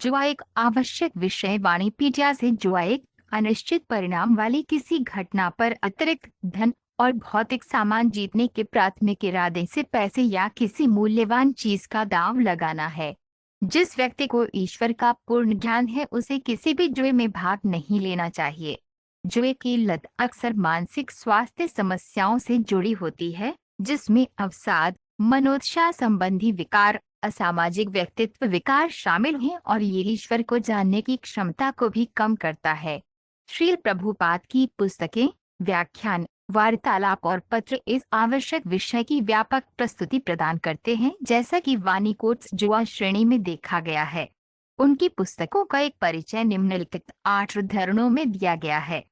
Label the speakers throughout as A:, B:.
A: जुआ एक आवश्यक विषय वाणिपीडिया से जुआ एक अनिश्चित परिणाम वाली किसी घटना पर अतिरिक्त धन और भौतिक सामान जीतने के प्राथमिक इरादे से पैसे या किसी मूल्यवान चीज का दांव लगाना है। जिस व्यक्ति को ईश्वर का पूर्ण ज्ञान है उसे किसी भी जुए में भाग नहीं लेना चाहिए। जुए की लत अक्सर मानसिक स्वास्थ्य समस्याओं से जुड़ी होती है, जिसमें अवसाद, मनोदशा संबंधी विकार, असामाजिक व्यक्तित्व विकार शामिल हैं और ये ईश्वर को जानने की क्षमता को भी कम करता है। श्रील प्रभुपाद की पुस्तकें, व्याख्यान, वार्तालाप और पत्र इस आवश्यक विषय की व्यापक प्रस्तुति प्रदान करते हैं, जैसा कि वाणी कोट्स जुआ श्रेणी में देखा गया है। उनकी पुस्तकों का एक परिचय निम्नलिखित 8 उद्धरणों में दिया गया है।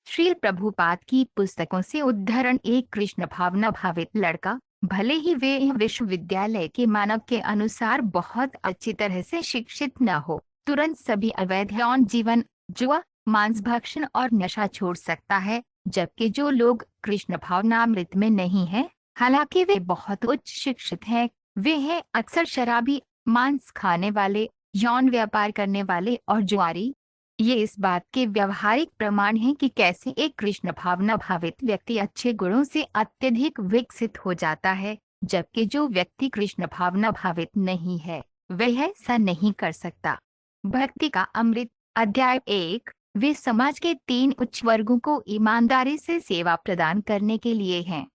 A: श्रील प्रभुपाद की पुस्तकों से उद्धरण: एक कृष्ण भावना भावित लड़का, भले ही वे विश्वविद्यालय के मानक के अनुसार बहुत अच्छी तरह से शिक्षित न हो, तुरंत सभी अवैध यौन जीवन, जुआ, मांस भक्षण और नशा छोड़ सकता है, जबकि जो लोग कृष्ण भावनामृत में नहीं हैं, हालांकि वे बहुत उच्च शिक्षित हैं, वे हैं अक्सर शराबी, मांस खाने वाले, यौन व्यापार करने वाले और जुआरी। ये इस बात के व्यवहारिक प्रमाण हैं कि कैसे एक कृष्ण भावना भावित व्यक्ति अच्छे गुणों से अत्यधिक विकसित हो जाता है, जबकि जो व्यक्ति कृष्ण भावना भावित नहीं है वह ऐसा नहीं कर सकता। भक्ति का अमृत, अध्याय 1। वे समाज के 3 उच्च वर्गों को ईमानदारी से सेवा प्रदान करने के लिए हैं।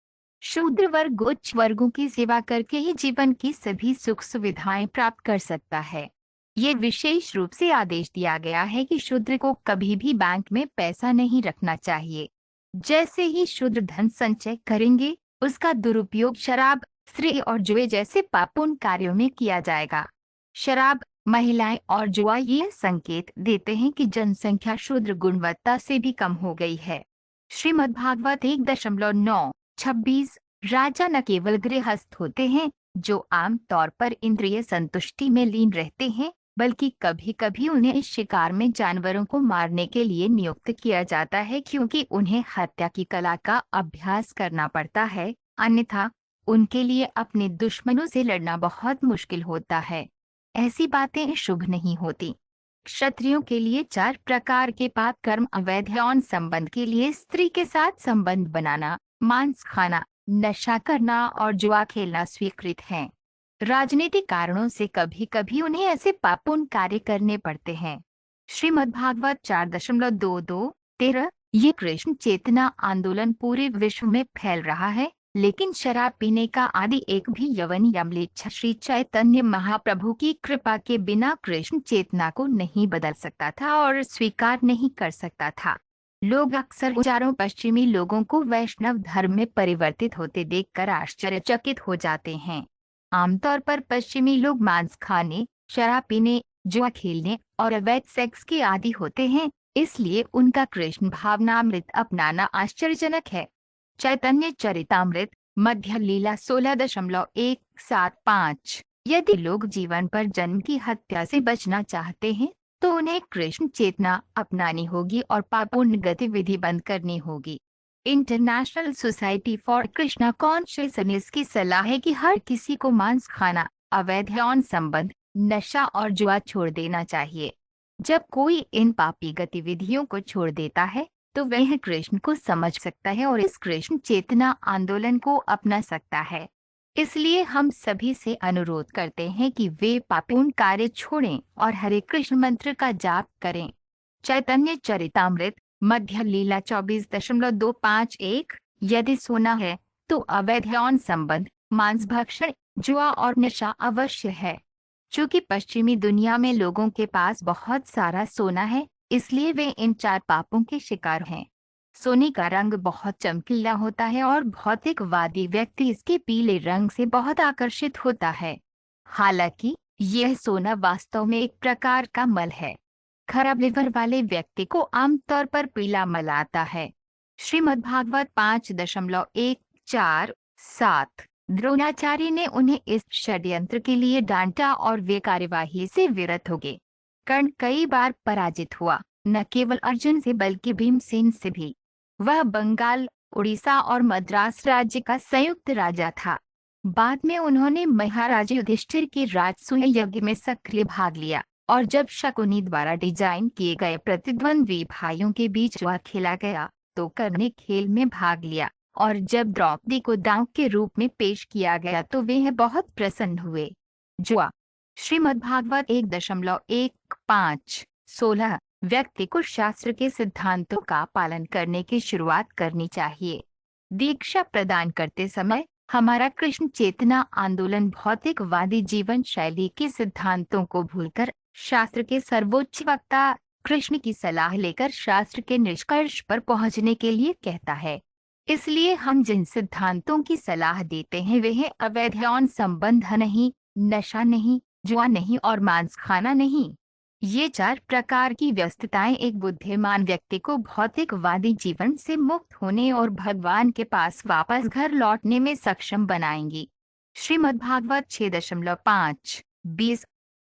A: शूद्र वर्ग उच्च वर्गों की सेवा करके ही जीवन की सभी सुख सुविधाएं प्राप्त कर सकता है। ये विशेष रूप से आदेश दिया गया है कि शूद्र को कभी भी बैंक में पैसा नहीं रखना चाहिए। जैसे ही शूद्र धन संचय करेंगे, उसका दुरुपयोग शराब, स्त्री और जुए जैसे पापूर्ण कार्यों में किया जाएगा। शराब, महिलाएं और जुआ ये संकेत देते हैं कि जनसंख्या शूद्र गुणवत्ता से भी कम हो गई है। श्रीमद्भागवत 1.9:26। राजा न केवल गृहस्थ होते हैं जो आम तौर पर इंद्रिय संतुष्टि में लीन रहते हैं, बल्कि कभी कभी उन्हें इस शिकार में जानवरों को मारने के लिए नियुक्त किया जाता है, क्योंकि उन्हें हत्या की कला का अभ्यास करना पड़ता है, अन्यथा उनके लिए अपने दुश्मनों से लड़ना बहुत मुश्किल होता है। ऐसी बातें शुभ नहीं होती। क्षत्रियों के लिए 4 प्रकार के पाप कर्म अवैध यौन संबंध के लिए स्त्री के साथ संबंध बनाना, मांस खाना, नशा करना और जुआ खेलना स्वीकृत हैं। राजनीतिक कारणों से कभी कभी उन्हें ऐसे पापूर्ण कार्य करने पड़ते हैं। श्रीमद्भागवत 4.22-13। ये कृष्ण चेतना आंदोलन पूरे विश्व में फैल रहा है, लेकिन शराब पीने का आदि एक भी यवन या म्लेच्छ श्री चैतन्य महाप्रभु की कृपा के बिना कृष्ण चेतना को नहीं बदल सकता था और स्वीकार नहीं कर सकता था। लोग अक्सर हजारों पश्चिमी लोगों को वैष्णव धर्म में परिवर्तित होते देखकर आश्चर्यचकित हो जाते हैं। आमतौर पर पश्चिमी लोग मांस खाने, शराब पीने, जुआ खेलने और अवैध सेक्स के आदी होते हैं, इसलिए उनका कृष्ण भावनामृत अपनाना आश्चर्यजनक है। चैतन्य चरितामृत, मध्य लीला 16.175। यदि लोग जीवन पर जन्म की हत्या से बचना चाहते हैं तो उन्हें कृष्ण चेतना अपनानी होगी और पापूर्ण गतिविधि बंद करनी होगी। International society for Krishna consciousness की सलाह है कि हर किसी को मांस खाना, अवैध यौन संबंध, नशा और जुआ छोड़ देना चाहिए। जब कोई इन पापी गतिविधियों को छोड़ देता है तो वह कृष्ण को समझ सकता है और इस कृष्ण चेतना आंदोलन को अपना सकता है। इसलिए हम सभी से अनुरोध करते हैं कि वे पापूर्ण कार्य छोड़ें और हरे कृष्ण मंत्र का जाप करें। चैतन्य चरितामृत, मध्य लीला 24.251। यदि सोना है तो अवैध यौन संबंध, मांस भक्षण, जुआ और नशा अवश्य है। चूंकि पश्चिमी दुनिया में लोगों के पास बहुत सारा सोना है, इसलिए वे इन 4 पापों के शिकार हैं। सोने का रंग बहुत चमकीला होता है और भौतिकवादी व्यक्ति इसके पीले रंग से बहुत आकर्षित होता है। हालांकि यह सोना वास्तव में एक प्रकार का मल है। खराब लिवर वाले व्यक्ति को आमतौर पर पीला मल आता है। श्रीमद्भागवत 5.147। द्रोणाचार्य ने उन्हें इस षड्यंत्र के लिए डांटा और वे कार्यवाही से विरत हो गए। कर्ण कई बार पराजित हुआ, न केवल अर्जुन से बल्कि भीमसेन से भी। वह बंगाल, उड़ीसा और मद्रास राज्य का संयुक्त राजा था। बाद में उन्होंने महाराज युधिष्ठिर के राजसूय यज्ञ में सक्रिय भाग लिया और जब शकुनी द्वारा डिजाइन किए गए प्रतिद्वंद्वी भाइयों के बीच जुआ खेला गया तो कर्ण ने खेल में भाग लिया, और जब द्रौपदी को दांव के रूप में पेश किया गया तो वे बहुत प्रसन्न हुए। जुआ। श्रीमद्भागवत 1.15-16। व्यक्ति को शास्त्र के सिद्धांतों का पालन करने की शुरुआत करनी चाहिए। दीक्षा प्रदान करते समय हमारा कृष्ण चेतना आंदोलन भौतिकवादी जीवन शैली के सिद्धांतों को भूलकर शास्त्र के सर्वोच्च वक्ता कृष्ण की सलाह लेकर शास्त्र के निष्कर्ष पर पहुंचने के लिए कहता है। इसलिए हम जिन सिद्धांतों की सलाह देते हैं वे हैं अवैध यौन संबंध नहीं, नशा नहीं, जुआ नहीं और मांस खाना नहीं। ये 4 प्रकार की व्यस्तताएं एक बुद्धिमान व्यक्ति को भौतिकवादी जीवन से मुक्त होने और भगवान के पास वापस घर लौटने में सक्षम बनाएंगी। श्रीमद्भागवत 6.5-20